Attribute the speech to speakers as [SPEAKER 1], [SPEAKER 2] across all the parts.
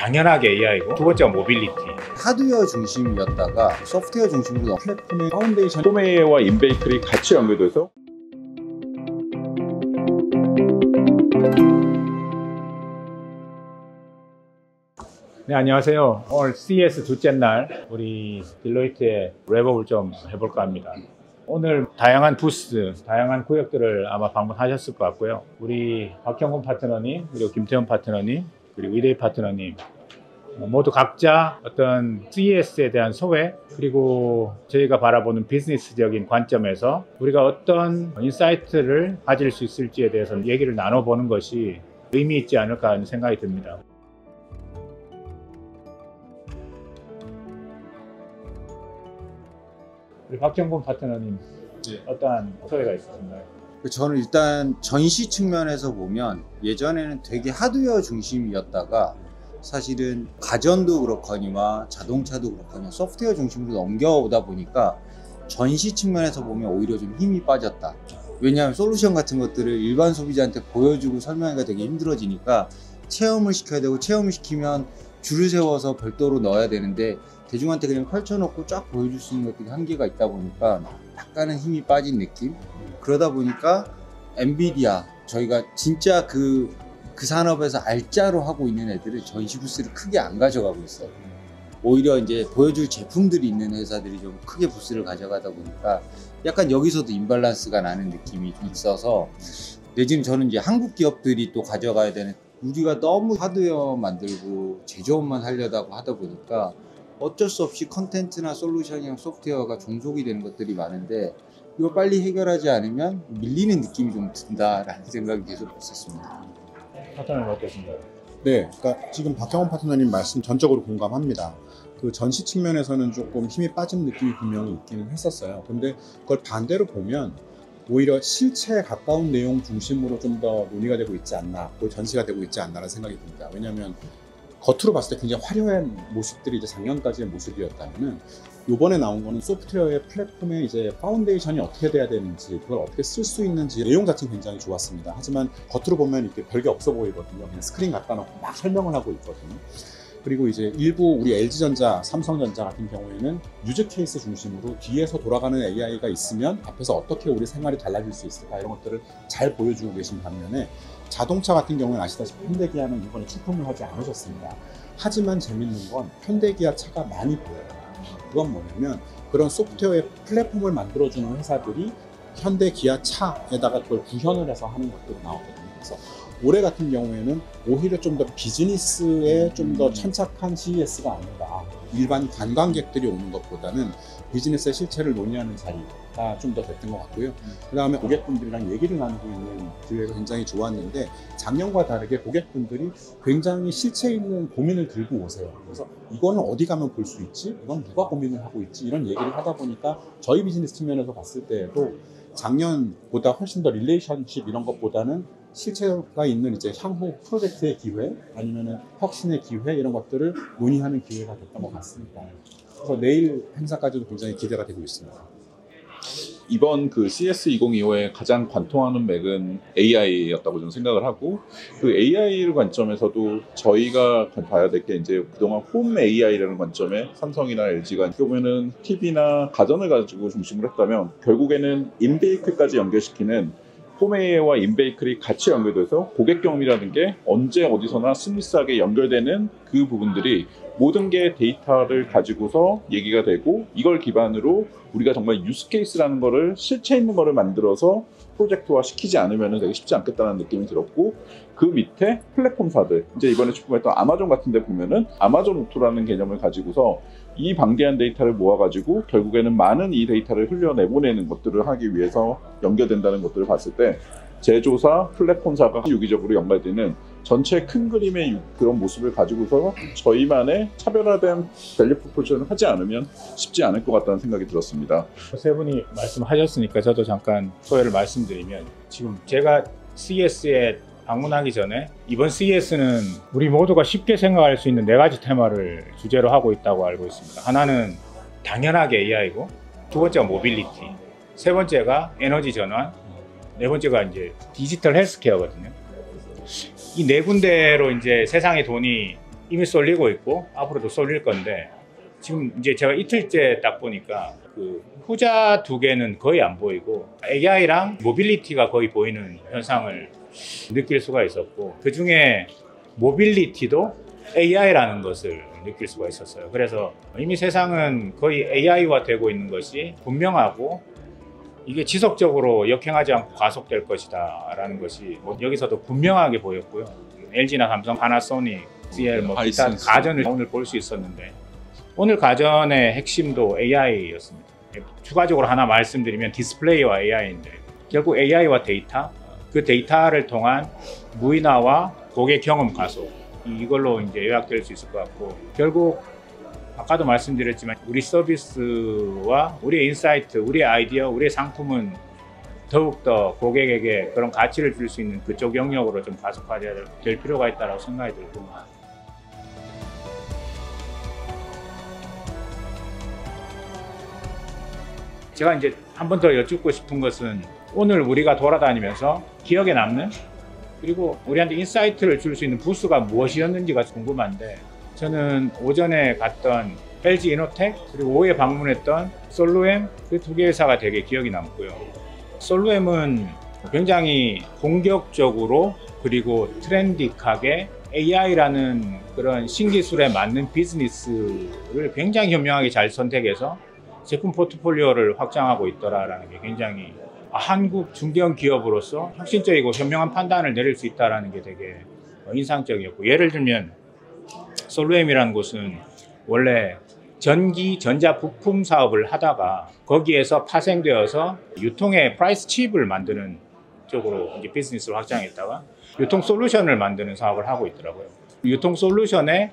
[SPEAKER 1] 당연하게 AI고, 두 번째가 모빌리티.
[SPEAKER 2] 하드웨어 중심이었다가 소프트웨어 중심으로
[SPEAKER 3] 플랫폼의 파운데이션 홈웨어와 인베이클이 같이 연결돼서
[SPEAKER 1] 네, 안녕하세요. 오늘 CES 둘째 날 우리 딜로이트의 랩업을 좀 해볼까 합니다. 오늘 다양한 부스, 다양한 구역들을 아마 방문하셨을 것 같고요. 우리 박형근 파트너님, 그리고 김태현 파트너님, 그리고 이대희 파트너님 모두 각자 어떤 CES에 대한 소회, 그리고 저희가 바라보는 비즈니스적인 관점에서 우리가 어떤 인사이트를 가질 수 있을지에 대해서 얘기를 나눠보는 것이 의미 있지 않을까 하는 생각이 듭니다. 우리 박형근 파트너님, 어떠한 소회가 있으신가요?
[SPEAKER 2] 저는 일단 전시 측면에서 보면 예전에는 되게 하드웨어 중심이었다가 사실은 가전도 그렇거니와 자동차도 그렇거니 소프트웨어 중심으로 넘겨오다 보니까 전시 측면에서 보면 오히려 좀 힘이 빠졌다. 왜냐하면 솔루션 같은 것들을 일반 소비자한테 보여주고 설명하기가 되게 힘들어지니까 체험을 시켜야 되고, 체험을 시키면 줄을 세워서 별도로 넣어야 되는데 대중한테 그냥 펼쳐놓고 쫙 보여줄 수 있는 것들이 한계가 있다 보니까 약간은 힘이 빠진 느낌? 그러다 보니까 엔비디아, 저희가 진짜 그 산업에서 알짜로 하고 있는 애들은 전시 부스를 크게 안 가져가고 있어요. 오히려 이제 보여줄 제품들이 있는 회사들이 좀 크게 부스를 가져가다 보니까 약간 여기서도 임밸런스가 나는 느낌이 좀 있어서, 내지는 저는 이제 한국 기업들이 또 가져가야 되는, 우리가 너무 하드웨어 만들고 제조업만 하려다고 하다 보니까 어쩔 수 없이 컨텐츠나 솔루션이랑 소프트웨어가 종속이 되는 것들이 많은데, 이거 빨리 해결하지 않으면 밀리는 느낌이 좀 든다라는 생각이 계속 있었습니다.
[SPEAKER 1] 파트너님 어떠신가요?
[SPEAKER 3] 네, 그러니까 지금 박형원 파트너님 말씀 전적으로 공감합니다. 그 전시 측면에서는 조금 힘이 빠진 느낌이 분명히 있기는 했었어요. 근데 그걸 반대로 보면 오히려 실체에 가까운 내용 중심으로 좀 더 논의가 되고 있지 않나, 또 전시가 되고 있지 않나라는 생각이 듭니다. 왜냐하면 겉으로 봤을 때 굉장히 화려한 모습들이 이제 작년까지의 모습이었다면은, 요번에 나온 거는 소프트웨어의 플랫폼의 이제 파운데이션이 어떻게 돼야 되는지, 그걸 어떻게 쓸 수 있는지, 내용 자체는 굉장히 좋았습니다. 하지만 겉으로 보면 이렇게 별게 없어 보이거든요. 그냥 스크린 갖다 놓고 막 설명을 하고 있거든요. 그리고 이제 일부 우리 LG전자, 삼성전자 같은 경우에는 유즈 케이스 중심으로 뒤에서 돌아가는 AI가 있으면 앞에서 어떻게 우리 생활이 달라질 수 있을까, 이런 것들을 잘 보여주고 계신 반면에, 자동차 같은 경우는 아시다시피 현대기아는 이번에 출품을 하지 않으셨습니다. 하지만 재밌는 건 현대기아 차가 많이 보여요. 그건 뭐냐면, 그런 소프트웨어의 플랫폼을 만들어주는 회사들이 현대기아 차에다가 그걸 구현을 해서 하는 것들이 나오거든요. 그래서 올해 같은 경우에는 오히려 좀 더 비즈니스에 좀 더 천착한 CES가 아닌가, 일반 관광객들이 오는 것보다는 비즈니스의 실체를 논의하는 자리가 좀 더 됐던 것 같고요. 그 다음에 고객분들이랑 얘기를 나누고 있는 기회가 굉장히 좋았는데, 작년과 다르게 고객분들이 굉장히 실체 있는 고민을 들고 오세요. 그래서 이거는 어디 가면 볼 수 있지? 이건 누가 고민을 하고 있지? 이런 얘기를 하다 보니까 저희 비즈니스 측면에서 봤을 때에도 작년보다 훨씬 더 릴레이션십 이런 것보다는 실체가 있는 이제 향후 프로젝트의 기회, 아니면은 혁신의 기회, 이런 것들을 논의하는 기회가 됐던 것 같습니다. 그래서 내일 행사까지도 굉장히 기대가 되고 있습니다.
[SPEAKER 4] 이번 그 CES 2025의 가장 관통하는 맥은 AI였다고 저는 생각을 하고, 그 AI 관점에서도 저희가 봐야 될 게, 이제 그동안 홈 AI라는 관점에 삼성이나 LG가 보면은 TV나 가전을 가지고 중심을 했다면, 결국에는 인베이클까지 연결시키는 홈 AI와 인베이클이 같이 연결돼서 고객 경험이라는 게 언제 어디서나 스무스하게 연결되는 그 부분들이, 모든 게 데이터를 가지고서 얘기가 되고, 이걸 기반으로 우리가 정말 유스 케이스라는 거를, 실체 있는 거를 만들어서 프로젝트화 시키지 않으면 되게 쉽지 않겠다는 느낌이 들었고, 그 밑에 플랫폼사들, 이제 이번에 출품했던 아마존 같은 데 보면은 아마존 오토라는 개념을 가지고서 이 방대한 데이터를 모아가지고 결국에는 많은 이 데이터를 흘려내보내는 것들을 하기 위해서 연결된다는 것들을 봤을 때, 제조사, 플랫폼사가 유기적으로 연결되는 전체 큰 그림의 그런 모습을 가지고서 저희만의 차별화된 밸류 프로포션을 하지 않으면 쉽지 않을 것 같다는 생각이 들었습니다.
[SPEAKER 1] 세 분이 말씀하셨으니까 저도 잠깐 소회를 말씀드리면, 지금 제가 CES에 방문하기 전에 이번 CES는 우리 모두가 쉽게 생각할 수 있는 4가지 테마를 주제로 하고 있다고 알고 있습니다. 하나는 당연하게 AI고, 두 번째가 모빌리티, 세 번째가 에너지 전환, 네 번째가 이제 디지털 헬스케어거든요. 이 네 군데로 이제 세상의 돈이 이미 쏠리고 있고 앞으로도 쏠릴 건데 지금 이제 제가 이틀째 딱 보니까 그 후자 두 개는 거의 안 보이고 AI랑 모빌리티가 거의 보이는 현상을 느낄 수가 있었고 그 중에 모빌리티도 AI라는 것을 느낄 수가 있었어요. 그래서 이미 세상은 거의 AI화 되고 있는 것이 분명하고 이게 지속적으로 역행하지 않고 과속될 것이다 라는 것이 뭐 여기서도 분명하게 보였고요. LG나 삼성, 파나소닉, CL 뭐 기타
[SPEAKER 4] 하이센스.
[SPEAKER 1] 가전을 오늘 볼 수 있었는데 오늘 가전의 핵심도 AI였습니다. 추가적으로 하나 말씀드리면 디스플레이와 AI인데 결국 AI와 데이터, 그 데이터를 통한 무인화와 고객 경험 가속 이걸로 이제 요약될 수 있을 것 같고 결국 아까도 말씀드렸지만 우리 서비스와 우리의 인사이트, 우리의 아이디어, 우리의 상품은 더욱더 고객에게 그런 가치를 줄 수 있는 그쪽 영역으로 좀 가속화될 필요가 있다고 생각이 들고 제가 이제 한 번 더 여쭙고 싶은 것은 오늘 우리가 돌아다니면서 기억에 남는 그리고 우리한테 인사이트를 줄 수 있는 부스가 무엇이었는지가 궁금한데 저는 오전에 갔던 LG 이노텍 그리고 오후에 방문했던 솔루엠 그 두 개 회사가 되게 기억이 남고요. 솔루엠은 굉장히 공격적으로 그리고 트렌디하게 AI라는 그런 신기술에 맞는 비즈니스를 굉장히 현명하게 잘 선택해서 제품 포트폴리오를 확장하고 있더라라는 게 굉장히 한국 중견 기업으로서 혁신적이고 현명한 판단을 내릴 수 있다는 게 되게 인상적이었고 예를 들면 솔루엠이라는 곳은 원래 전기 전자 부품 사업을 하다가 거기에서 파생되어서 유통의 프라이스 칩을 만드는 쪽으로 이제 비즈니스를 확장했다가 유통 솔루션을 만드는 사업을 하고 있더라고요. 유통 솔루션에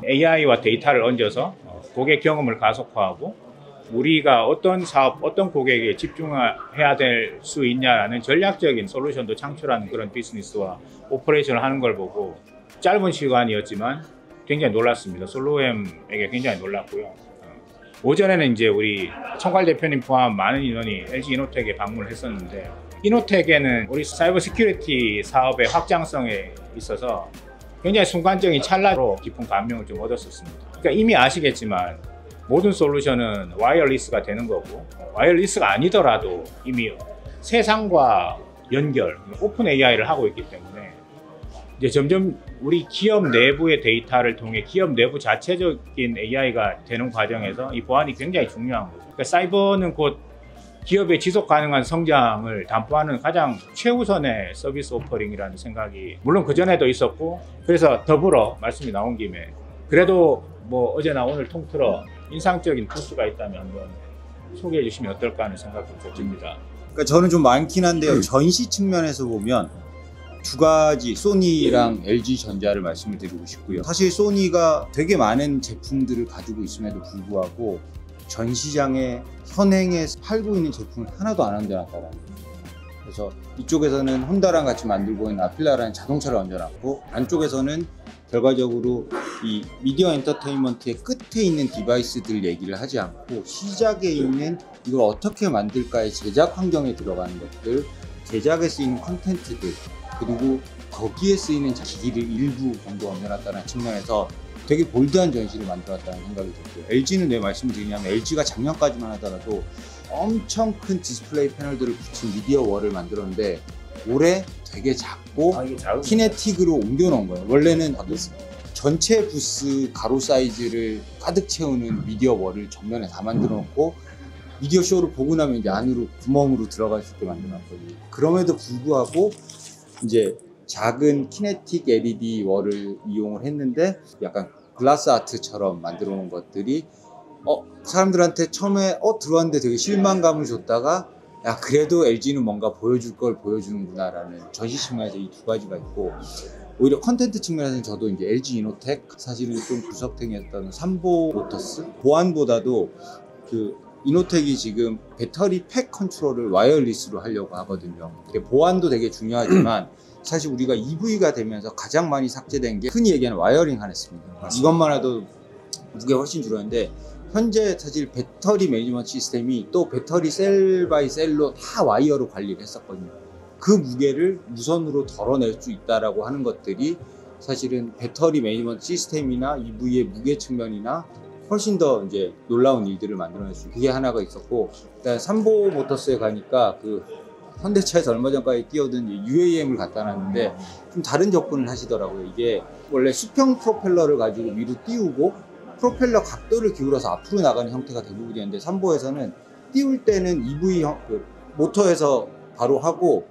[SPEAKER 1] AI와 데이터를 얹어서 고객 경험을 가속화하고 우리가 어떤 사업, 어떤 고객에 집중해야 될 수 있냐라는 전략적인 솔루션도 창출하는 그런 비즈니스와 오퍼레이션을 하는 걸 보고 짧은 시간이었지만 굉장히 놀랐습니다. 솔루엠에게 굉장히 놀랐고요. 오전에는 이제 우리 총괄 대표님 포함 많은 인원이 LG 이노텍에 방문을 했었는데 이노텍에는 우리 사이버 시큐리티 사업의 확장성에 있어서 굉장히 순간적인 찰나로 깊은 감명을 좀 얻었었습니다. 그러니까 이미 아시겠지만 모든 솔루션은 와이어리스가 되는 거고 와이어리스가 아니더라도 이미 세상과 연결, 오픈 AI를 하고 있기 때문에 이제 점점 우리 기업 내부의 데이터를 통해 기업 내부 자체적인 AI가 되는 과정에서 이 보안이 굉장히 중요한 거죠. 그러니까 사이버는 곧 기업의 지속 가능한 성장을 담보하는 가장 최우선의 서비스 오퍼링이라는 생각이 물론 그전에도 있었고 그래서 더불어 말씀이 나온 김에 그래도 뭐 어제나 오늘 통틀어 인상적인 부스가 있다면 한번 소개해 주시면 어떨까 하는 생각도 듭니다.
[SPEAKER 2] 그러니까 저는 좀 많긴 한데요. 전시 측면에서 보면 두 가지 소니랑 LG전자를 말씀을 드리고 싶고요. 사실 소니가 되게 많은 제품들을 가지고 있음에도 불구하고 전 시장에 현행에 팔고 있는 제품을 하나도 안 얹어놨다라는 거예요. 그래서 이쪽에서는 혼다랑 같이 만들고 있는 아필라라는 자동차를 얹어놨고 안쪽에서는 결과적으로 이 미디어 엔터테인먼트의 끝에 있는 디바이스들 얘기를 하지 않고 시작에 있는 이걸 어떻게 만들까의 제작 환경에 들어가는 것들, 제작에 쓰이는 콘텐츠들, 그리고 거기에 쓰이는 기기를 일부 정도 얹어놨다는 측면에서 되게 볼드한 전시를 만들었다는 생각이 들고요. LG는 왜 말씀드리냐면 LG가 작년까지만 하더라도 엄청 큰 디스플레이 패널들을 붙인 미디어 월을 만들었는데 올해 되게 작고 키네틱으로 옮겨놓은 거예요. 원래는 전체 부스 가로 사이즈를 가득 채우는 미디어 월을 정면에 다 만들어 놓고 미디어 쇼를 보고 나면 이제 안으로 구멍으로 들어갈 수 있게 만들어 놨거든요. 그럼에도 불구하고 이제 작은 키네틱 LED 월을 이용을 했는데 약간 글라스 아트처럼 만들어 놓은 것들이 사람들한테 처음에 들어왔는데 되게 실망감을 줬다가 야 그래도 LG는 뭔가 보여줄 걸 보여주는구나 라는 전시 측면에서 이 두 가지가 있고 오히려 컨텐츠 측면에서는 저도 이제 LG 이노텍 사실은 좀 구석탱이였던 삼보 모터스 보안보다도 그 이노텍이 지금 배터리 팩 컨트롤을 와이어리스로 하려고 하거든요. 보안도 되게 중요하지만 사실 우리가 EV가 되면서 가장 많이 삭제된 게 흔히 얘기하는 와이어링 하네스입니다. 이것만 해도 무게가 훨씬 줄었는데 현재 사실 배터리 매니지먼트 시스템이 또 배터리 셀 바이 셀로 다 와이어로 관리를 했었거든요. 그 무게를 무선으로 덜어낼 수 있다라고 하는 것들이 사실은 배터리 매니지먼트 시스템이나 EV의 무게 측면이나 훨씬 더 이제 놀라운 일들을 만들어낼 수 있고, 그게 하나가 있었고, 일단 삼보 모터스에 가니까 그 현대차에서 얼마 전까지 뛰어든 UAM을 갖다 놨는데 좀 다른 접근을 하시더라고요. 이게 원래 수평 프로펠러를 가지고 위로 띄우고 프로펠러 각도를 기울여서 앞으로 나가는 형태가 대부분이었는데, 삼보에서는 띄울 때는 EV 모터에서 바로 하고,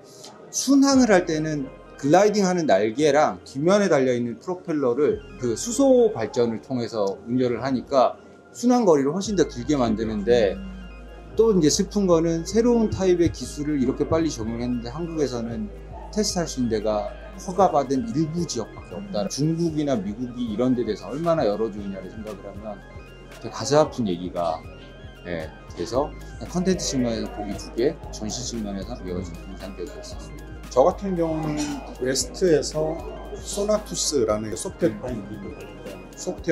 [SPEAKER 2] 순항을 할 때는 글라이딩 하는 날개랑 뒷면에 달려있는 프로펠러를 그 수소 발전을 통해서 운전을 하니까 순항 거리를 훨씬 더 길게 만드는데, 또 이제 슬픈 거는 새로운 타입의 기술을 이렇게 빨리 적용했는데 한국에서는 테스트할 수 있는 데가 허가받은 일부 지역밖에 없다. 중국이나 미국이 이런 데 대해서 얼마나 열어주느냐를 생각을 하면 되게 가슴 아픈 얘기가 돼서, 컨텐츠 측면에서 보기 2개, 전시 측면에서 2개가 좀 인상적이었었습니다.
[SPEAKER 3] 저 같은 경우는 웨스트에서 소나투스라는 소프트웨어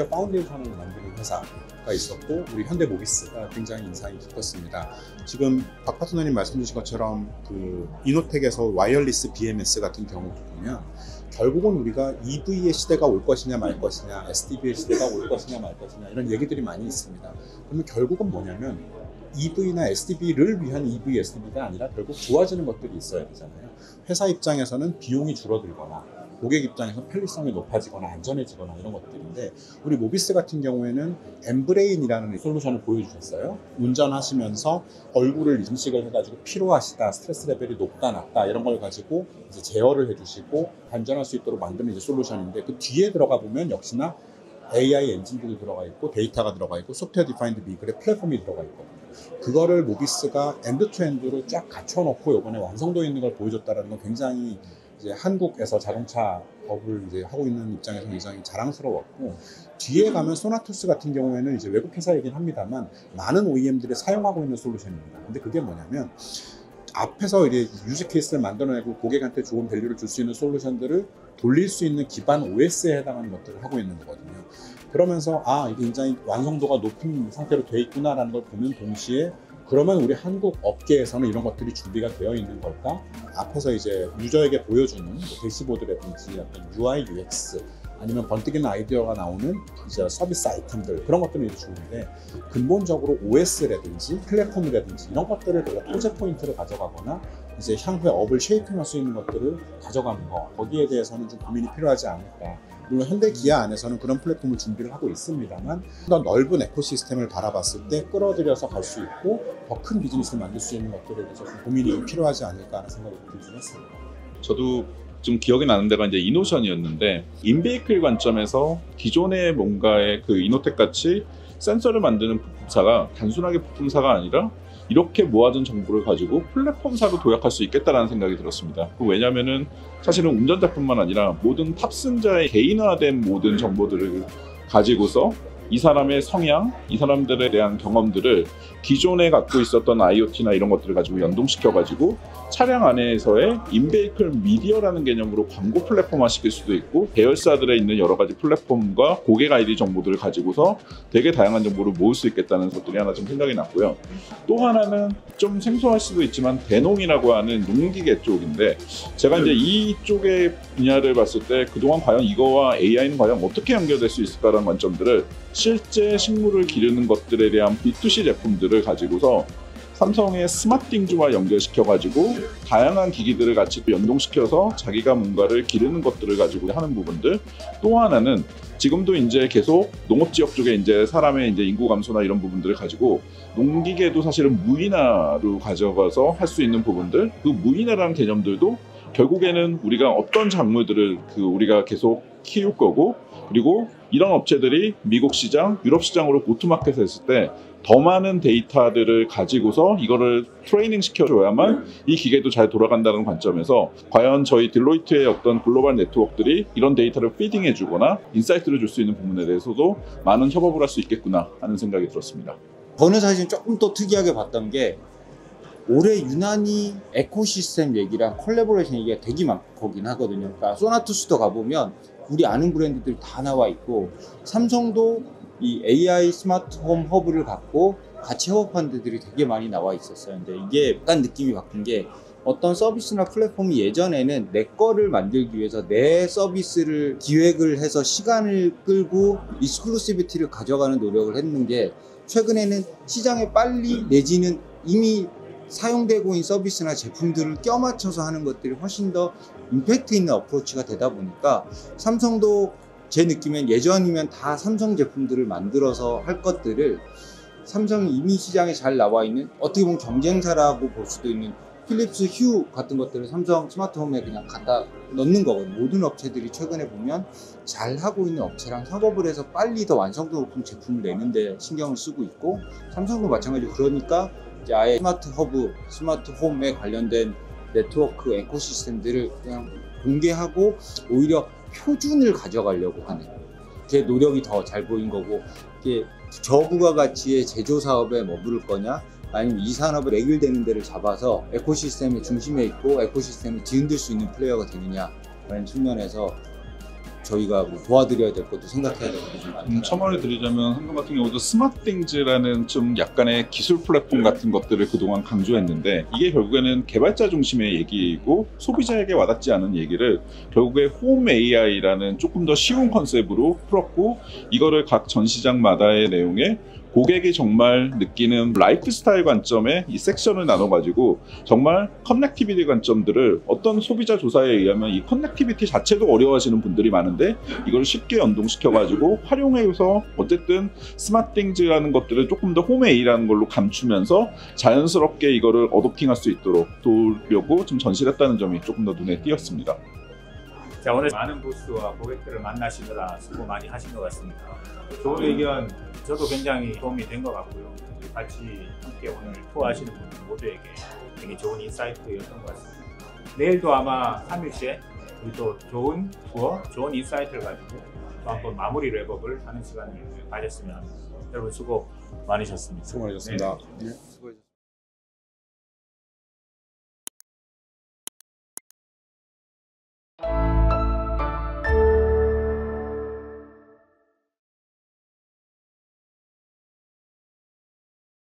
[SPEAKER 3] 파운데이션을 만드는 회사가 있었고, 우리 현대모비스가 굉장히 인상이 깊었습니다. 지금 박 파트너님 말씀 주신 것처럼 그 이노텍에서 와이어리스 BMS 같은 경우도 보면 결국은 우리가 EV의 시대가 올 것이냐 말 것이냐, SDV의 시대가 올 것이냐 말 것이냐, 이런 얘기들이 많이 있습니다. 그러면 결국은 뭐냐면 EV나 SDV를 위한 EV, SDV가 아니라 결국 좋아지는 것들이 있어야 되잖아요. 회사 입장에서는 비용이 줄어들거나 고객 입장에서 편리성이 높아지거나 안전해지거나 이런 것들인데, 우리 모비스 같은 경우에는 엠브레인이라는 솔루션을 보여주셨어요. 운전하시면서 얼굴을 인식을 해가지고 피로하시다, 스트레스 레벨이 높다 낮다 이런 걸 가지고 이제 제어를 해주시고 안전할 수 있도록 만드는 이제 솔루션인데, 그 뒤에 들어가 보면 역시나 AI 엔진들이 들어가 있고 데이터가 들어가 있고 소프트웨어 디파인드 비글의 플랫폼이 들어가 있거든요. 그거를 모비스가 엔드 투 엔드로 쫙 갖춰놓고 이번에 완성도 있는 걸 보여줬다는 건 굉장히 이제 한국에서 자동차 업을 이제 하고 있는 입장에서 굉장히 자랑스러웠고, 뒤에 가면 소나투스 같은 경우에는 이제 외국 회사이긴 합니다만 많은 OEM들이 사용하고 있는 솔루션입니다. 근데 그게 뭐냐면 앞에서 이제 유지 케이스를 만들어내고 고객한테 좋은 밸류를 줄 수 있는 솔루션들을 돌릴 수 있는 기반 OS에 해당하는 것들을 하고 있는 거거든요. 그러면서 이게 굉장히 완성도가 높은 상태로 돼 있구나라는 걸 보는 동시에, 그러면 우리 한국 업계에서는 이런 것들이 준비가 되어 있는 걸까? 앞에서 이제 유저에게 보여주는 뭐 대시보드라든지 어떤 UI, UX 아니면 번뜩이는 아이디어가 나오는 이제 서비스 아이템들, 그런 것들은 이제 좋은데, 근본적으로 OS라든지 플랫폼이라든지 이런 것들을 내가 토제 포인트를 가져가거나 이제 향후에 업을 쉐이핑할 수 있는 것들을 가져가는 거, 거기에 대해서는 좀 고민이 필요하지 않을까. 물론 현대 기아 안에서는 그런 플랫폼을 준비를 하고 있습니다만, 더 넓은 에코시스템을 바라봤을 때 끌어들여서 갈 수 있고 더 큰 비즈니스를 만들 수 있는 것들에 대해서 좀 고민이 필요하지 않을까 하는 생각이 들긴 했습니다.
[SPEAKER 4] 저도 좀 기억이 나는 데가 이제 이노션이었는데, 인베이클 관점에서 기존의 뭔가의 그 이노텍 같이 센서를 만드는 부품사가 단순하게 부품사가 아니라 이렇게 모아둔 정보를 가지고 플랫폼사로 도약할 수 있겠다라는 생각이 들었습니다. 왜냐하면은 사실은 운전자뿐만 아니라 모든 탑승자의 개인화된 모든 정보들을 가지고서 이 사람의 성향, 이 사람들에 대한 경험들을 기존에 갖고 있었던 IoT나 이런 것들을 가지고 연동시켜가지고 차량 안에서의 인베이클 미디어라는 개념으로 광고 플랫폼화 시킬 수도 있고, 계열사들에 있는 여러 가지 플랫폼과 고객 아이디 정보들을 가지고서 되게 다양한 정보를 모을 수 있겠다는 것들이 하나 좀 생각이 났고요. 또 하나는 좀 생소할 수도 있지만 대농이라고 하는 농기계 쪽인데, 제가 이제 이쪽의 분야를 봤을 때 그동안 과연 이거와 AI는 과연 어떻게 연결될 수 있을까라는 관점들을, 실제 식물을 기르는 것들에 대한 B2C 제품들을 가지고서 삼성의 스마트띵즈와 연결시켜가지고 다양한 기기들을 같이 연동시켜서 자기가 뭔가를 기르는 것들을 가지고 하는 부분들. 또 하나는 지금도 이제 계속 농업지역 쪽에 이제 사람의 이제 인구 감소나 이런 부분들을 가지고 농기계도 사실은 무인화로 가져가서 할 수 있는 부분들, 그 무인화라는 개념들도 결국에는 우리가 어떤 작물들을 우리가 계속 키울 거고, 그리고 이런 업체들이 미국 시장, 유럽 시장으로 고투마켓에 했을 때 더 많은 데이터들을 가지고서 이거를 트레이닝 시켜줘야만 이 기계도 잘 돌아간다는 관점에서, 과연 저희 딜로이트의 어떤 글로벌 네트워크들이 이런 데이터를 피딩해주거나 인사이트를 줄 수 있는 부분에 대해서도 많은 협업을 할 수 있겠구나 하는 생각이 들었습니다.
[SPEAKER 2] 저는 사실 조금 더 특이하게 봤던 게, 올해 유난히 에코시스템 얘기랑 콜라보레이션 얘기가 되게 많거긴 하거든요. 그러니까 소나투스도 가보면 우리 아는 브랜드들이 다 나와 있고, 삼성도 이 AI 스마트 홈 허브를 갖고 같이 협업한 데들이 되게 많이 나와 있었어요. 근데 이게 약간 느낌이 바뀐 게, 어떤 서비스나 플랫폼이 예전에는 내 거를 만들기 위해서 내 서비스를 기획을 해서 시간을 끌고 익스클루시비티를 가져가는 노력을 했는 게 최근에는 시장에 빨리 내지는 이미 사용되고 있는 서비스나 제품들을 껴맞춰서 하는 것들이 훨씬 더 임팩트 있는 어프로치가 되다 보니까 삼성도 제 느낌엔 예전이면 다 삼성 제품들을 만들어서 할 것들을 삼성이 이미 시장에 잘 나와 있는 어떻게 보면 경쟁사라고 볼 수도 있는 필립스 휴 같은 것들을 삼성 스마트홈에 그냥 갖다 넣는 거거든요. 모든 업체들이 최근에 보면 잘 하고 있는 업체랑 협업을 해서 빨리 더 완성도 높은 제품을 내는데 신경을 쓰고 있고 삼성도 마찬가지로 그러니까 이제 아예 스마트 허브, 스마트 홈에 관련된 네트워크 에코시스템들을 그냥 공개하고 오히려 표준을 가져가려고 하는 게 노력이 더 잘 보인 거고 이게 저부가 가치의 제조 사업에 머무를 거냐 아니면 이 산업을 매길되는 데를 잡아서 에코시스템의 중심에 있고 에코시스템을 뒤흔들 수 있는 플레이어가 되느냐라는 측면에서 저희가 뭐 도와드려야 될 것도 생각해야 될 것도 좀 많다.
[SPEAKER 4] 첨언을 드리자면 삼성 같은 경우도 스마트띵즈라는 좀 약간의 기술 플랫폼 같은 것들을 그동안 강조했는데 이게 결국에는 개발자 중심의 얘기이고 소비자에게 와닿지 않은 얘기를 결국에 홈 AI라는 조금 더 쉬운 컨셉으로 풀었고 이거를 각 전 시장마다의 내용에 고객이 정말 느끼는 라이프 스타일 관점에 이 섹션을 나눠가지고 정말 커넥티비티 관점들을 어떤 소비자 조사에 의하면 이 커넥티비티 자체도 어려워하시는 분들이 많은데 이걸 쉽게 연동시켜가지고 활용해서 어쨌든 스마트띵즈라는 것들을 조금 더 홈 AI라는 걸로 감추면서 자연스럽게 이거를 어도핑할 수 있도록 도우려고 좀 전시를 했다는 점이 조금 더 눈에 띄었습니다.
[SPEAKER 1] 자, 오늘 많은 부스와 고객들을 만나시느라 수고 많이 하신 것 같습니다. 좋은 의견 저도 굉장히 도움이 된 것 같고요. 같이 함께 오늘 투어하시는 분들 모두에게 되게 좋은 인사이트였던 것 같습니다. 내일도 아마 3일째 우리 또 좋은 투어, 좋은 인사이트를 가지고 또 한번 마무리 랩업을 하는 시간을 가졌으면 합니다. 여러분 수고 많으셨습니다.
[SPEAKER 3] 수고 많으셨습니다.
[SPEAKER 2] 수고하셨습니다.